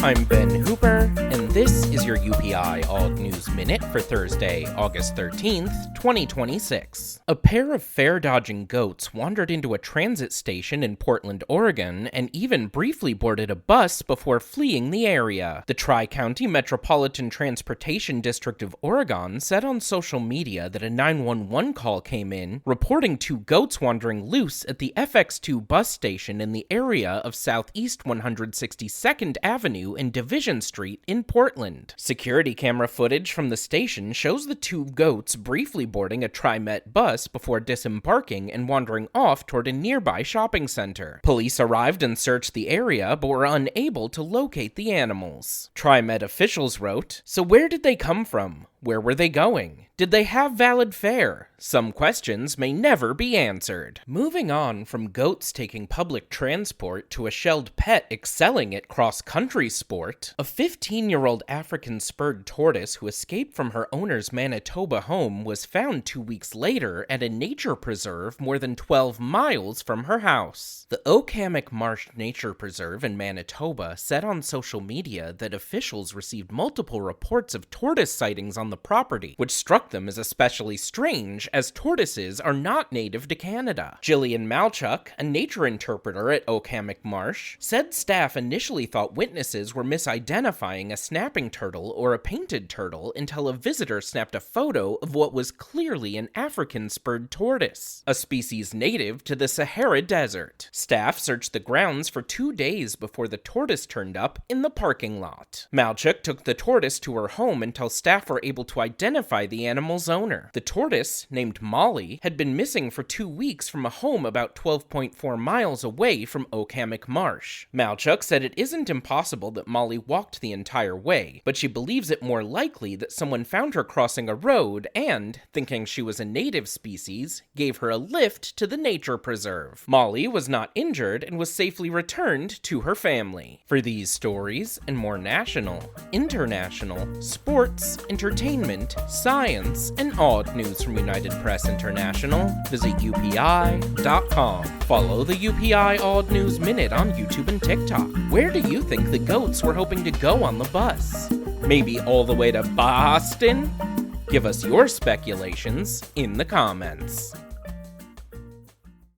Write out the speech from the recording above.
I'm Ben Hooper, and this is your UPI Odd News Minute for Thursday, August 13th, 2026. A pair of fare-dodging goats wandered into a transit station in Portland, Oregon, and even briefly boarded a bus before fleeing the area. The Tri-County Metropolitan Transportation District of Oregon said on social media that a 911 call came in, reporting two goats wandering loose at the FX2 bus station in the area of Southeast 162nd Avenue and Division Street in Portland. Security camera footage from the station shows the two goats briefly boarding a TriMet bus before disembarking and wandering off toward a nearby shopping center. Police arrived and searched the area but were unable to locate the animals. TriMet officials wrote, "So where did they come from? Where were they going? Did they have valid fare? Some questions may never be answered." Moving on from goats taking public transport to a shelled pet excelling at cross-country sport, a 15-year-old African spurred tortoise who escaped from her owner's Manitoba home was found 2 weeks later at a nature preserve more than 12 miles from her house. The Okamic Marsh Nature Preserve in Manitoba said on social media that officials received multiple reports of tortoise sightings on the property, which struck them as especially strange as tortoises are not native to Canada. Jillian Malchuk, a nature interpreter at Okamic Marsh, said staff initially thought witnesses were misidentifying a snapping turtle or a painted turtle until a visitor snapped a photo of what was clearly an African spurred tortoise, a species native to the Sahara Desert. Staff searched the grounds for 2 days before the tortoise turned up in the parking lot. Malchuk took the tortoise to her home until staff were able to identify the animal's owner. The tortoise, named Molly, had been missing for 2 weeks from a home about 12.4 miles away from Okamic Marsh. Malchuk said it isn't impossible that Molly walked the entire way, but she believes it more likely that someone found her crossing a road and, thinking she was a native species, gave her a lift to the nature preserve. Molly was not injured and was safely returned to her family. For these stories and more national, international, sports, entertainment, science, and odd news from United Press International, visit UPI.com. Follow the UPI Odd News Minute on YouTube and TikTok. Where do you think the goats were hoping to go on the bus? Maybe all the way to Boston? Give us your speculations in the comments.